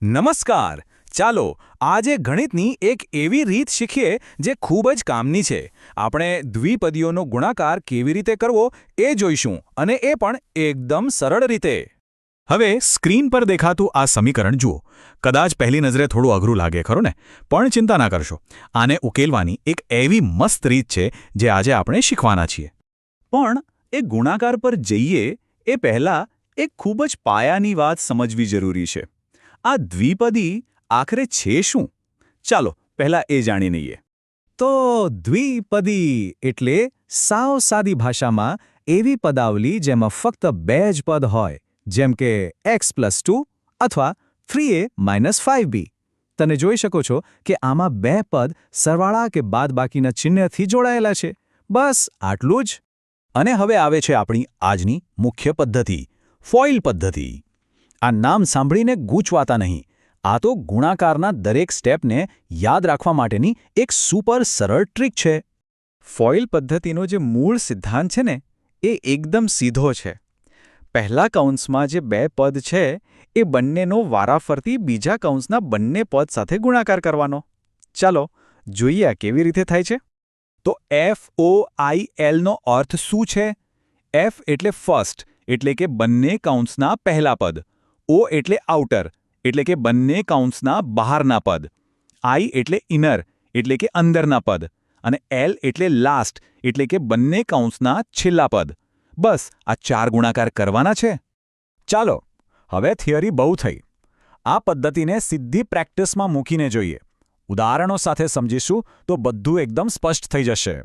નમસ્કાર. ચાલો આજે ગણિતની એક એવી રીત શીખીએ જે ખૂબ જ કામની છે. આપણે દ્વિપદીઓનો ગુણાકાર કેવી રીતે કરવો એ જોઈશું, અને એ પણ એકદમ સરળ રીતે. હવે સ્ક્રીન પર દેખાતું આ સમીકરણ જુઓ. કદાચ પહેલી નજરે થોડું અઘરું લાગે ખરું ને, પણ ચિંતા ના કરશો. આને ઉકેલવાની એક એવી મસ્ત રીત છે જે આજે આપણે શીખવાના છીએ. પણ એ ગુણાકાર પર જઈએ એ પહેલાં એક ખૂબ જ પાયાની વાત સમજવી જરૂરી છે. આ દ્વિપદી આખરે છે શું? ચાલો પહેલા એ જાણી લઈએ. તો દ્વિપદી એટલે સાવ સાદી ભાષામાં એવી પદાવલી જેમાં ફક્ત બે જ પદ હોય, જેમ કે x+2 અથવા 3a-5b. તમે જોઈ શકો છો કે આમાં બે પદ સરવાળા કે બાદબાકીના ચિહ્નથી જોડાયેલા છે. બસ આટલું જ. અને હવે આવે છે આપણી આજની મુખ્ય પદ્ધતિ, ફોઇલ પદ્ધતિ. આ નામ સાંભળીને ગૂંચવાતા નહીં. આ તો ગુણાકારના દરેક સ્ટેપને યાદ રાખવા માટેની એક સુપર સરળ ટ્રીક છે. ફોઇલ પદ્ધતિનો જે મૂળ સિદ્ધાંત છે ને, એ એકદમ સીધો છે. પહેલા કૌંસમાં જે બે પદ છે એ બંનેનો વારાફરતી બીજા કૌંસના બંને પદ સાથે ગુણાકાર કરવાનો. ચાલો જોઈએ આ કેવી રીતે થાય છે. તો FOIL નો અર્થ શું છે? F એટલે ફર્સ્ટ, એટલે કે બંને કૌંસના પહેલા પદ. O એટલે આઉટર, એટલે કે બંને કૌંસના બહારના પદ. I એટલે ઇનર, એટલે કે અંદરના પદ. અને L એટલે લાસ્ટ, એટલે કે બંને કૌંસના છેલ્લા પદ. બસ આ 4 ગુણાકાર કરવાના છે. ચાલો હવે થિયરી બહુ થઈ. આ પદ્ધતિને સીધી પ્રેક્ટિસમાં મૂકીને જોઈએ. ઉદાહરણો સાથે સમજીશું તો બધું એકદમ સ્પષ્ટ થઈ જશે.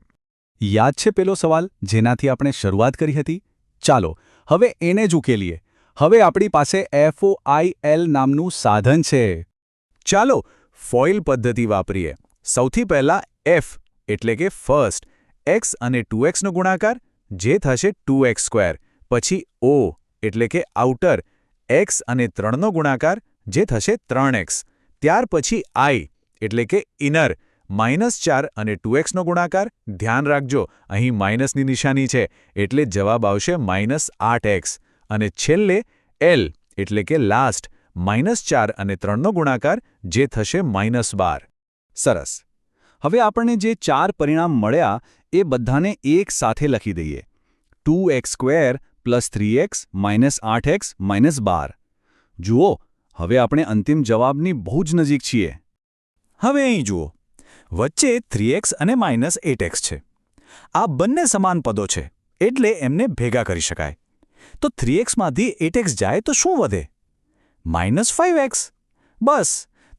યાદ છે પેલો સવાલ જેનાથી આપણે શરૂઆત કરી હતી? ચાલો હવે એને જ ઉકેલીએ. હવે આપણી પાસે FOIL નામનું સાધન છે. ચાલો ફોઇલ પદ્ધતિ વાપરીએ. સૌથી પહેલા F એટલે કે ફર્સ્ટ, x અને 2x નો ગુણાકાર, જે થશે 2x². પછી O એટલે કે આઉટર, x અને 3 નો ગુણાકાર, જે થશે 3x. ત્યાર પછી I એટલે કે ઇનર, -4 અને 2x નો ગુણાકાર. ધ્યાન રાખજો અહીં માઇનસની નિશાની છે, એટલે જવાબ આવશે -8x. અને છેલ્લે L એટલે કે લાસ્ટ, -4 અને 3 નો ગુણાકાર, જે થશે -12. સરસ. હવે આપણને જે 4 પરિણામ મળ્યા એ બધાને એક સાથે લખી દઈએ. 2x² + 3x - 8x - 12. જુઓ હવે આપણે અંતિમ જવાબની બહુ જ નજીક છીએ. હવે અહીં જુઓ, વચ્ચે 3x અને -8x છે. આ બંને સમાન પદો છે, એટલે એમને ભેગા કરી શકાય. તો 3xમાંથી 8x જાય તો શું વધે? -5x. બસ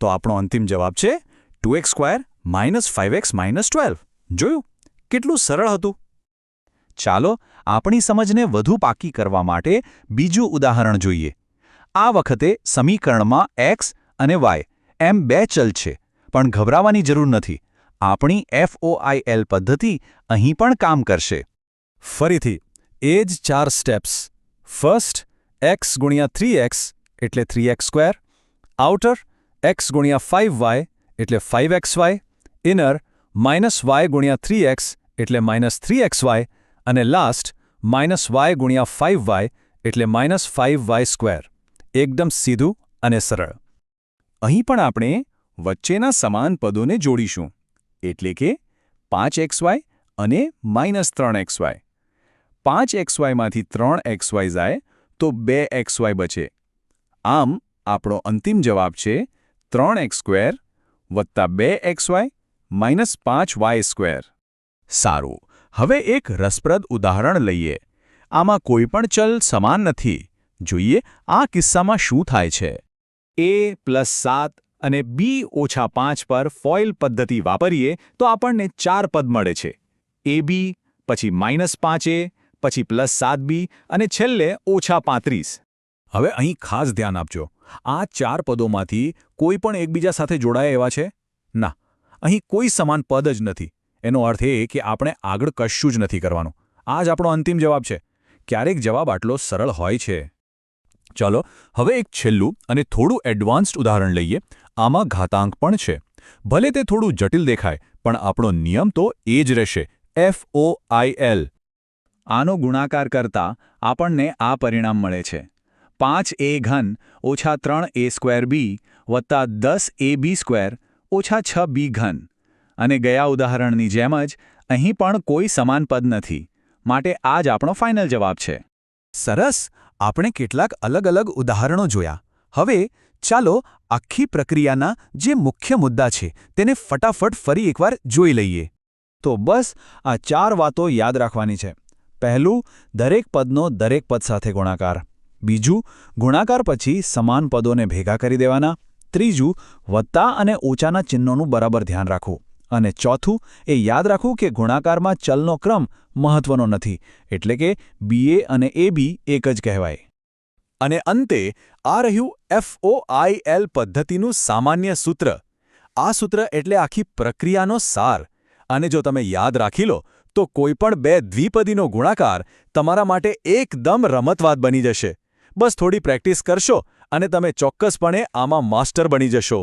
તો આપણો અંતિમ જવાબ છે 2x² - 5x - 12. જોયું કેટલું સરળ હતું? ચાલો આપણી સમજને વધુ પાકી કરવા માટે બીજું ઉદાહરણ જોઈએ. આ વખતે સમીકરણમાં x અને y એમ બે ચલ છે, પણ ગભરાવાની જરૂર નથી. આપણી FOIL પદ્ધતિ અહીં પણ કામ કરશે. ફરીથી એ જ 4 સ્ટેપ્સ. ફર્સ્ટ, x × 3x એટલે 3x². આઉટર, x × 5y એટલે 5xy. ઇનર, -y × 3x એટલે -3xy. અને લાસ્ટ, -y × 5y એટલે -5y². એકદમ સીધું અને સરળ. અહીં પણ આપણે વચ્ચેના સમાન પદોને જોડીશું, એટલે કે 5xy અને -3xy. 5xyમાંથી 3xy જાય તો 2xy બચે. આમ આપણો અંતિમ જવાબ છે 3x² + 2xy - 5y². સારું, હવે એક રસપ્રદ ઉદાહરણ લઈએ. આમાં કોઈ પણ ચલ સમાન નથી. જોઈએ આ કિસ્સામાં શું થાય છે. A + 7 અને B - 5 પર ફોઇલ પદ્ધતિ વાપરીએ તો આપણને 4 પદ મળે છે. AB, પછી -5a, પછી +7b અને છેલ્લે -35. હવે અહીં ખાસ ધ્યાન આપજો. આ 4 પદોમાંથી કોઈ પણ એકબીજા સાથે જોડાયા એવા છે? ના, અહીં કોઈ સમાન પદ જ નથી. એનો અર્થ એ કે આપણે આગળ કશું જ નથી કરવાનું. આ જ આપણો અંતિમ જવાબ છે. ક્યારેક જવાબ આટલો સરળ હોય છે. ચાલો હવે એક છેલ્લું અને થોડું એડવાન્સ્ડ ઉદાહરણ લઈએ. આમાં ઘાતાંક પણ છે. ભલે તે થોડું જટિલ દેખાય, પણ આપણો નિયમ તો એ જ રહેશે, FOIL. આનો ગુણાકાર કરતા આપણને આ પરિણામ મળે છે. 5a³ - 3a²b વત્તા 10ab² ઓછા 6b ઘન. અને ગયા ઉદાહરણની જેમ જ અહીં પણ કોઈ સમાન પદ નથી, માટે આ જ આપણો ફાઇનલ જવાબ છે. સરસ. આપણે કેટલાક અલગ અલગ ઉદાહરણો જોયા. હવે ચાલો આખી પ્રક્રિયાના જે મુખ્ય મુદ્દા છે તેને ફટાફટ ફરી એકવાર જોઈ લઈએ. તો બસ આ 4 વાતો યાદ રાખવાની છે. પહેલું, દરેક પદનો દરેક પદ સાથે ગુણાકાર. બીજું, ગુણાકાર પછી સમાન પદોને ભેગા કરી દેવાના. ત્રીજું, વત્તા અને ઓછાના ચિહ્નોનું બરાબર ધ્યાન રાખવું. અને ચોથું, એ યાદ રાખવું કે ગુણાકારમાં ચલનો ક્રમ મહત્વનો નથી, એટલે કે BA અને AB એક જ કહેવાય. અને અંતે આ રહ્યું FOIL પદ્ધતિનું સામાન્ય સૂત્ર. આ સૂત્ર એટલે આખી પ્રક્રિયાનો સાર. અને જો તમે યાદ રાખી લો તો કોઈપણ બે દ્વિપદીનો ગુણાકાર તમારા માટે એકદમ રમતવાદ બની જશે. બસ થોડી પ્રેક્ટિસ કરશો અને તમે ચોક્કસપણે આમાં માસ્ટર બની જશો.